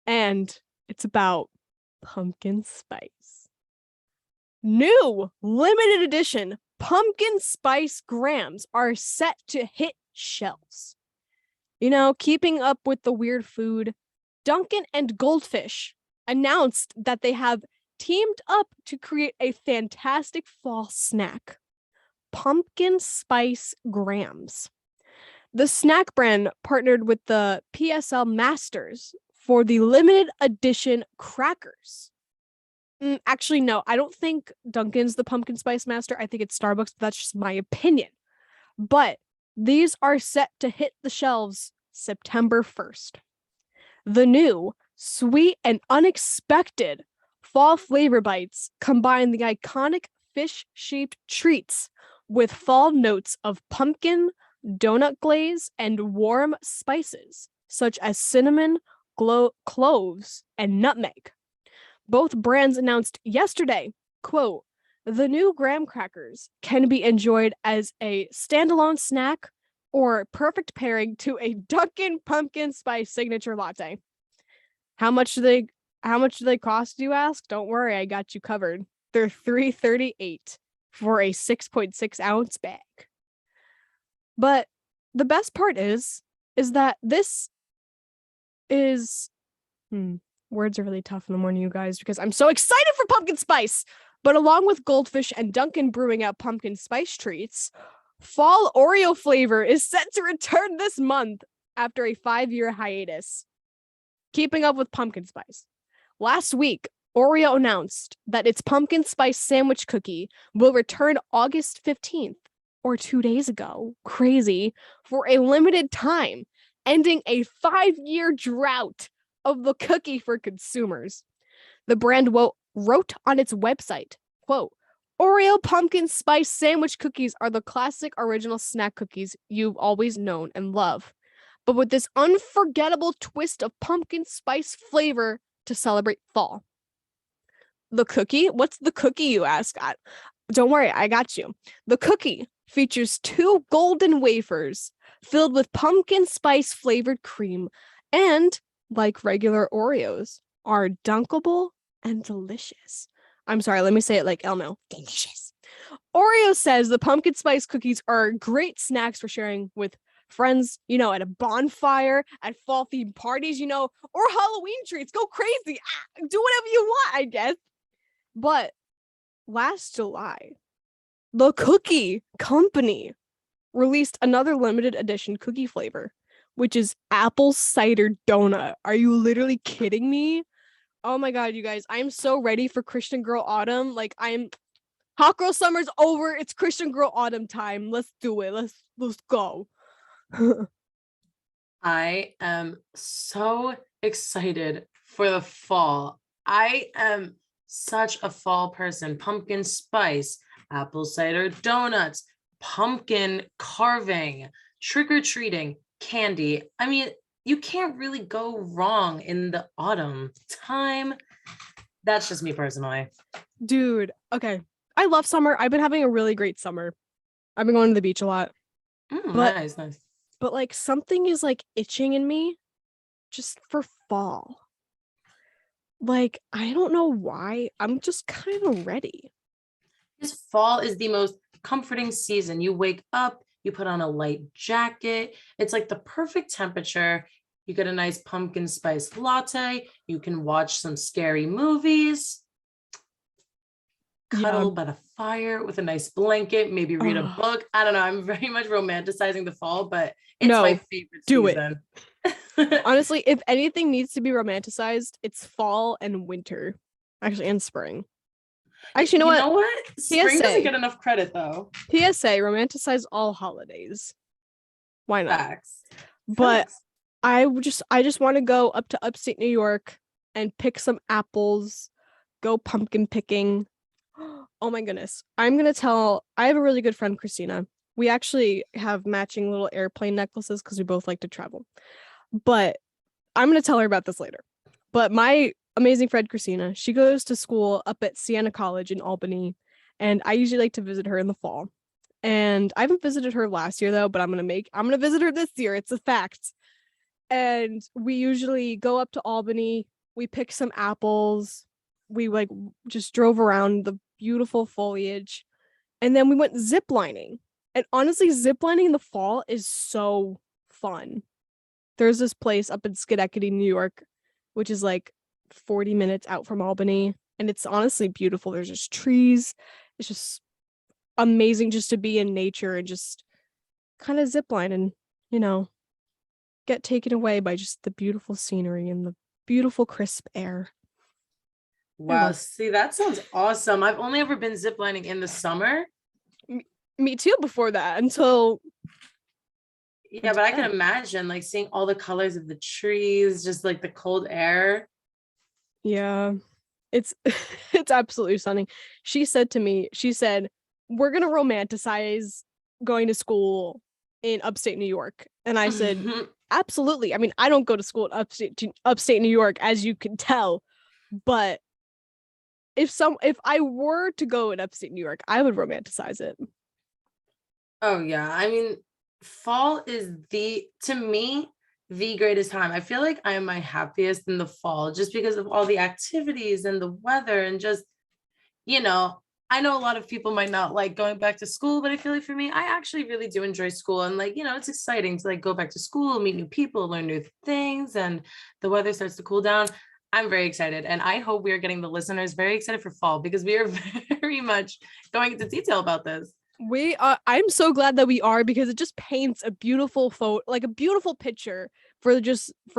And it's about pumpkin spice. New limited edition pumpkin spice grams are set to hit shelves. You know, keeping up with the weird food, Dunkin' and Goldfish announced that they have teamed up to create a fantastic fall snack. Pumpkin spice grams. The snack brand partnered with the PSL Masters for the limited edition crackers. Actually, no, I don't think Dunkin's the pumpkin spice master. I think it's Starbucks, but that's just my opinion. But these are set to hit the shelves September 1st. The new, sweet, and unexpected fall flavor bites combine the iconic fish-shaped treats with fall notes of pumpkin, donut glaze, and warm spices, such as cinnamon, cloves, and nutmeg. Both brands announced yesterday, quote, the new graham crackers can be enjoyed as a standalone snack or perfect pairing to a Dunkin' pumpkin spice signature latte. How much do they cost, you ask? Don't worry, I got you covered. They're $3.38 for a 6.6 ounce bag. But the best part is that this is words are really tough in the morning, you guys, because I'm so excited for pumpkin spice. But along with Goldfish and Dunkin' brewing out pumpkin spice treats, fall Oreo flavor is set to return this month after a 5-year hiatus. Keeping up with pumpkin spice. Last week, Oreo announced that its pumpkin spice sandwich cookie will return August 15th, or 2 days ago. Crazy. For a limited time, ending a 5-year drought of the cookie for consumers. The brand wrote on its website, quote, Oreo pumpkin spice sandwich cookies are the classic original snack cookies you've always known and love, but with this unforgettable twist of pumpkin spice flavor to celebrate fall. The cookie? What's the cookie, you ask? Don't worry, I got you. The cookie features 2 golden wafers filled with pumpkin spice flavored cream and, like regular Oreos, are dunkable and delicious. I'm sorry, let me say it like Elmo. Delicious. Oreo says the pumpkin spice cookies are great snacks for sharing with friends, at a bonfire, at fall themed parties, or Halloween treats. Go crazy. Do whatever you want, I guess. But last July, the Cookie Company released another limited edition cookie flavor, which is apple cider donut. Are you literally kidding me? Oh my god, you guys, I'm so ready for Christian Girl Autumn. Like, Hot Girl Summer's over. It's Christian Girl Autumn time. Let's do it. Let's go. I am so excited for the fall. I am such a fall person. Pumpkin spice, apple cider donuts, pumpkin carving, trick-or-treating, candy. I mean, you can't really go wrong in the autumn time. That's just me personally. Dude, okay. I love summer. I've been having a really great summer. I've been going to the beach a lot. But Nice. but like something is like itching in me just for fall. Like, I don't know why. I'm just kind of ready. This fall is the most comforting season. You wake up, you put on a light jacket. It's like the perfect temperature. You get a nice pumpkin spice latte. You can watch some scary movies, cuddle by the fire with a nice blanket, maybe read a book. I don't know. I'm very much romanticizing the fall, but it's my favorite season. Honestly, if anything needs to be romanticized, it's fall and winter. Actually, and spring. Actually, you know what? Spring PSA. doesn't get enough credit though. PSA, romanticize all holidays. Why not? Facts. But I just want to go up to upstate New York and pick some apples, go pumpkin picking. Oh my goodness. I have a really good friend, Christina. We actually have matching little airplane necklaces because we both like to travel. But I'm going to tell her about this later. But my amazing friend, Christina, she goes to school up at Siena College in Albany. And I usually like to visit her in the fall. And I haven't visited her last year, though, but I'm going to visit her this year. It's a fact. And we usually go up to Albany. We pick some apples. We just drove around the beautiful foliage. And then we went ziplining. And honestly, ziplining in the fall is so fun. There's this place up in Schenectady, New York, which is like 40 minutes out from Albany. And it's honestly beautiful. There's just trees. It's just amazing just to be in nature and just kind of zipline and, get taken away by just the beautiful scenery and the beautiful crisp air. Wow, see, that sounds awesome. I've only ever been ziplining in the summer. Me too before that until but I can imagine like seeing all the colors of the trees, just like the cold air. Yeah, it's absolutely stunning. She said, we're going to romanticize going to school in upstate New York. And I said, absolutely. I mean, I don't go to school in upstate New York, as you can tell, but if I were to go in upstate New York, I would romanticize it. Oh yeah. I mean, fall is to me, the greatest time. I feel like I am my happiest in the fall just because of all the activities and the weather and just, I know a lot of people might not like going back to school, but I feel like for me, I actually really do enjoy school. And it's exciting to go back to school, meet new people, learn new things, and the weather starts to cool down. I'm very excited. And I hope we are getting the listeners very excited for fall because we are very much going into detail about this. I'm so glad that we are because it just paints a beautiful a beautiful picture for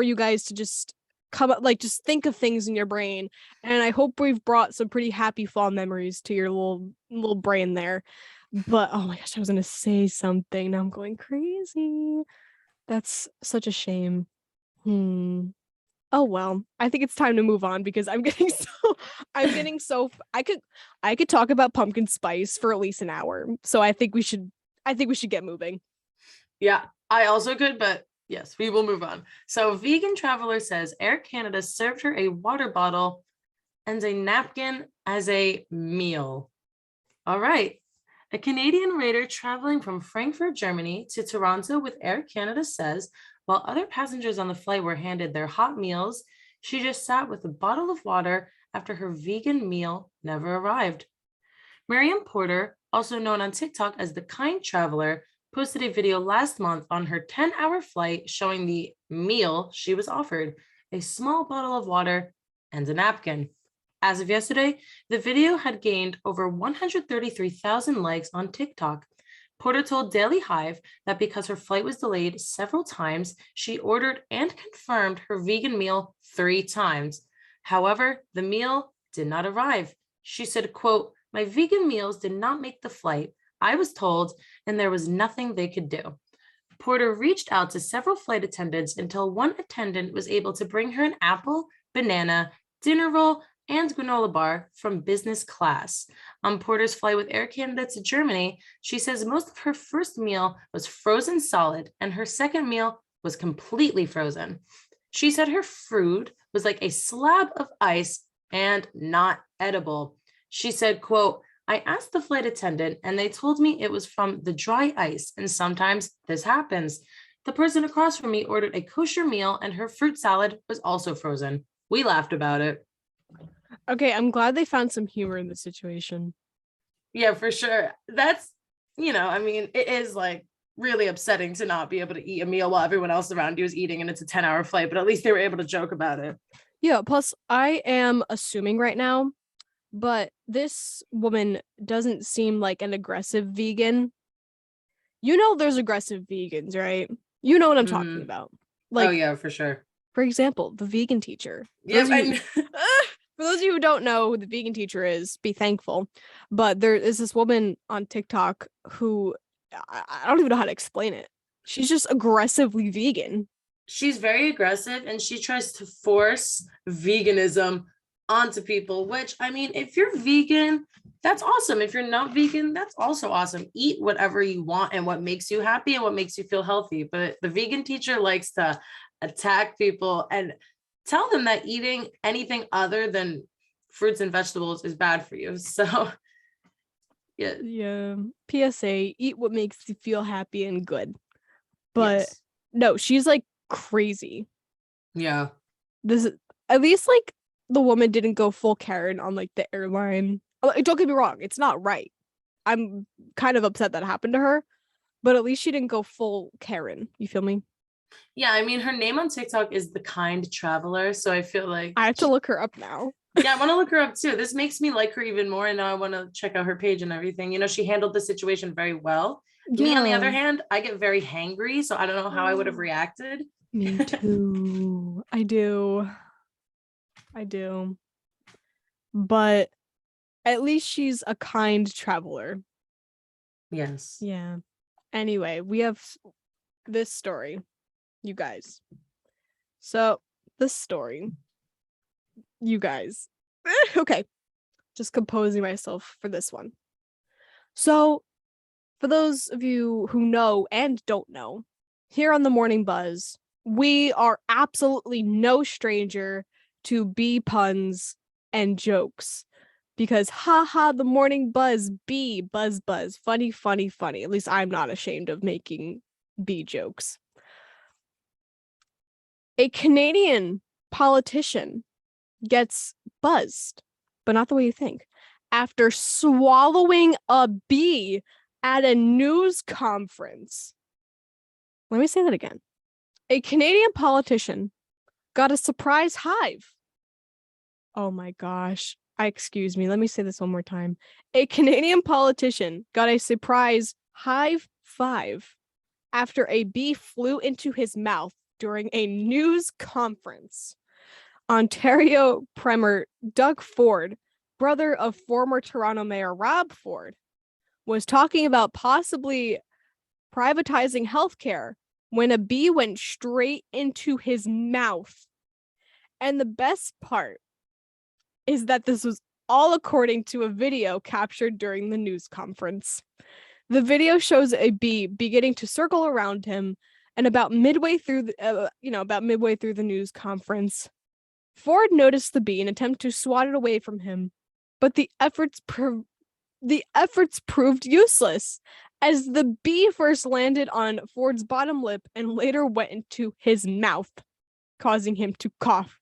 you guys to just come up, just think of things in your brain. And I hope we've brought some pretty happy fall memories to your little brain there. But oh my gosh, I was gonna say something. Now I'm going crazy. That's such a shame. Oh well, I think it's time to move on because I could talk about pumpkin spice for at least an hour. So I think we should get moving. Yeah, I also could, but yes, we will move on. So Vegan Traveler says Air Canada served her a water bottle and a napkin as a meal. All right. A Canadian waiter traveling from Frankfurt, Germany to Toronto with Air Canada says while other passengers on the flight were handed their hot meals, she just sat with a bottle of water after her vegan meal never arrived. Miriam Porter, also known on TikTok as the Kind Traveler, posted a video last month on her 10-hour flight showing the meal she was offered, a small bottle of water and a napkin. As of yesterday, the video had gained over 133,000 likes on TikTok. Porter told Daily Hive that because her flight was delayed several times, she ordered and confirmed her vegan meal 3 times. However, the meal did not arrive. She said, quote, "My vegan meals did not make the flight. I was told, and there was nothing they could do." Porter reached out to several flight attendants until one attendant was able to bring her an apple, banana, dinner roll, and granola bar from business class. On Porter's flight with Air Canada to Germany, she says most of her first meal was frozen solid and her second meal was completely frozen. She said her food was like a slab of ice and not edible. She said, quote, "I asked the flight attendant and they told me it was from the dry ice, and sometimes this happens. The person across from me ordered a kosher meal and her fruit salad was also frozen. We laughed about it." Okay, I'm glad they found some humor in the situation. Yeah, for sure. That's, I mean, it is like really upsetting to not be able to eat a meal while everyone else around you is eating and it's a 10-hour flight, but at least they were able to joke about it. Yeah, plus I am assuming right now, but this woman doesn't seem like an aggressive vegan. There's aggressive vegans, right? You know what I'm talking about. Oh, yeah, for sure. For example, the vegan teacher. Yeah, For those of you who don't know who the vegan teacher is, be thankful. But there is this woman on TikTok who I don't even know how to explain it. She's just aggressively vegan. She's very aggressive and she tries to force veganism onto people, which, I mean, if you're vegan, that's awesome. If you're not vegan, that's also awesome. Eat whatever you want and what makes you happy and what makes you feel healthy. But the vegan teacher likes to attack people and tell them that eating anything other than fruits and vegetables is bad for you. So, yeah. Yeah. PSA, eat what makes you feel happy and good. But Yes. no, she's like crazy. Yeah. This is at least like the woman didn't go full Karen on like the airline. Don't get me wrong, it's not right. I'm kind of upset that happened to her, but at least she didn't go full Karen. You feel me? Yeah, I mean, her name on TikTok is The Kind Traveler, so I feel like I have to look her up now. yeah, I want to look her up too. This makes me like her even more, and now I want to check out her page and everything. She handled the situation very well. Me, on the other hand, I get very hangry, so I don't know how I would have reacted. Me too. I do. But at least she's a kind traveler. Yes. Yeah. Anyway, we have this story, you guys. So, this story, you guys. Okay. Just composing myself for this one. So, for those of you who know and don't know, here on the Morning Buzz, we are absolutely no stranger to bee puns and jokes. Because the Morning Buzz, bee, buzz, funny, funny, funny. At least I'm not ashamed of making bee jokes. A Canadian politician gets buzzed, but not the way you think, after swallowing a bee at a news conference. Let me say that again. A Canadian politician got a surprise hive. Oh my gosh. Excuse me. Let me say this one more time. A Canadian politician got a surprise hive 5 after a bee flew into his mouth during a news conference. Ontario Premier Doug Ford, brother of former Toronto Mayor Rob Ford, was talking about possibly privatizing healthcare when a bee went straight into his mouth. And the best part is that this was all according to a video captured during the news conference. The video shows a bee beginning to circle around him, and about midway through the news conference, Ford noticed the bee and attempted to swat it away from him, but the efforts the efforts proved useless as the bee first landed on Ford's bottom lip and later went into his mouth, causing him to cough.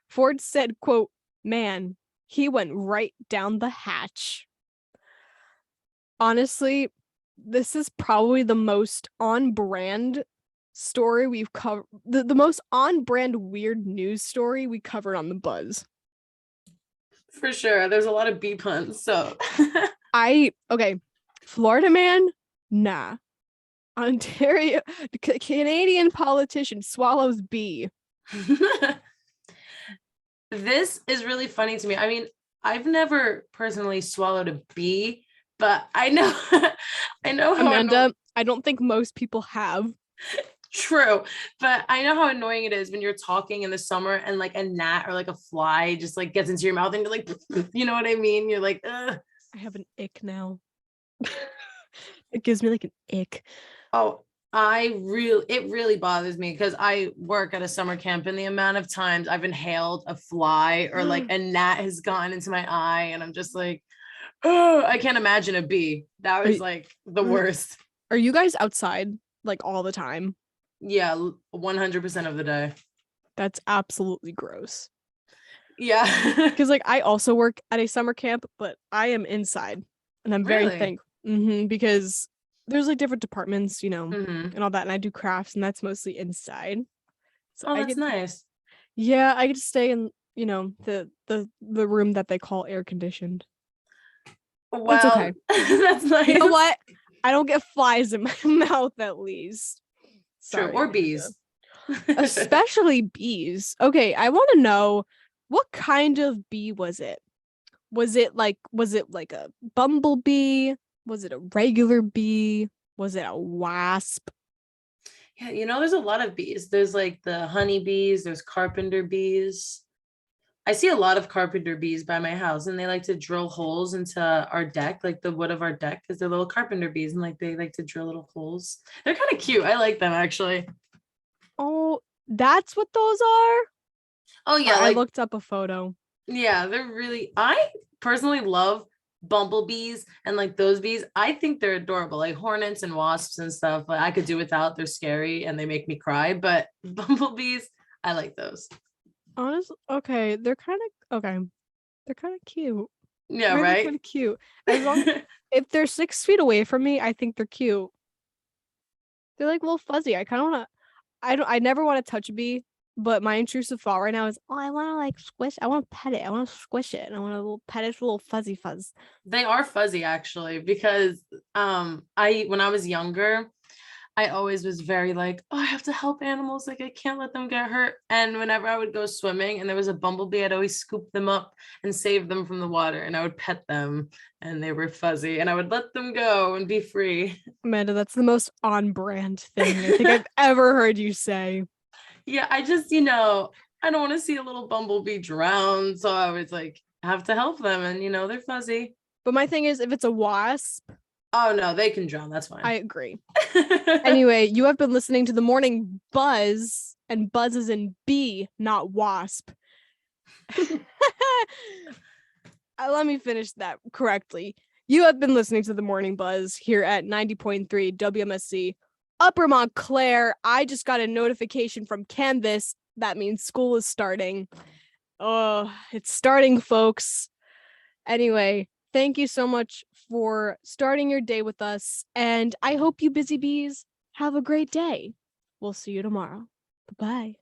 Ford said, quote, "Man, he went right down the hatch." Honestly, this is probably the most on-brand story we've covered, the most on-brand weird news story we covered on the Buzz. For sure. There's a lot of bee puns, so Okay, Florida man, nah. Ontario Canadian politician swallows bee. This is really funny to me. I mean, I've never personally swallowed a bee, but I know I know how Amanda, I don't think most people have. true, but I know how annoying it is when you're talking in the summer and like a gnat or like a fly just like gets into your mouth and you're like, you know what I mean? You're like, ugh. I have an ick now. It gives me like an ick. Oh, it really bothers me because I work at a summer camp and the amount of times I've inhaled a fly or like a gnat has gone into my eye and I'm just like, oh, I can't imagine a bee. That was like the worst. Are you guys outside like all the time? Yeah, 100% of the day. That's absolutely gross. Yeah. Because like I also work at a summer camp, but I am inside and I'm very Really? thankful because there's like different departments, Mhm. and all that. And I do crafts and that's mostly inside. So Oh, I that's get, nice. yeah, I get to stay in, the room that they call air conditioned. But it's Well, okay. that's nice. You know what? I don't get flies in my mouth at least. True. Sorry, Or Amanda. bees. Especially bees. Okay, I want to know, what kind of bee was it? Was it like a bumblebee? Was it a regular bee? Was it a wasp? Yeah, there's a lot of bees. There's like the honey bees, there's carpenter bees. I see a lot of carpenter bees by my house, and they like to drill holes into our deck, like the wood of our deck, because they're little carpenter bees, and like they like to drill little holes. They're kind of cute. I like them actually. Oh, that's what those are? Oh yeah, I like looked up a photo. yeah, they're really. I personally love bumblebees and like those bees. I think they're adorable, like hornets and wasps and stuff. But I could do without. They're scary and they make me cry. But bumblebees, I like those. Honestly, okay, they're kind of okay. They're kind of cute. Yeah, Really right. kind of cute. As long if they're 6 feet away from me, I think they're cute. They're like a little fuzzy. I kind of want to. I never want to touch a bee, but my intrusive thought right now is, oh, I want to like squish. I want to pet it. I want to squish it, and I want to little pet its little fuzzy fuzz. They are fuzzy actually because I when I was younger, I always was very like, oh, I have to help animals, like I can't let them get hurt. And whenever I would go swimming and there was a bumblebee, I'd always scoop them up and save them from the water and I would pet them and they were fuzzy and I would let them go and be free. Amanda, that's the most on brand thing I think I've ever heard you say. Yeah, I just, I don't want to see a little bumblebee drown. So I was like, have to help them and they're fuzzy. But my thing is, if it's a wasp, Oh no, they can drown. That's fine. I agree. Anyway, you have been listening to the Morning Buzz, and buzz is in B, not wasp. Let me finish that correctly. You have been listening to the Morning Buzz here at 90.3 WMSC Upper Montclair. I just got a notification from Canvas. That means school is starting. Oh, it's starting, folks. Anyway, thank you so much for starting your day with us. And I hope you busy bees have a great day. We'll see you tomorrow. Bye-bye.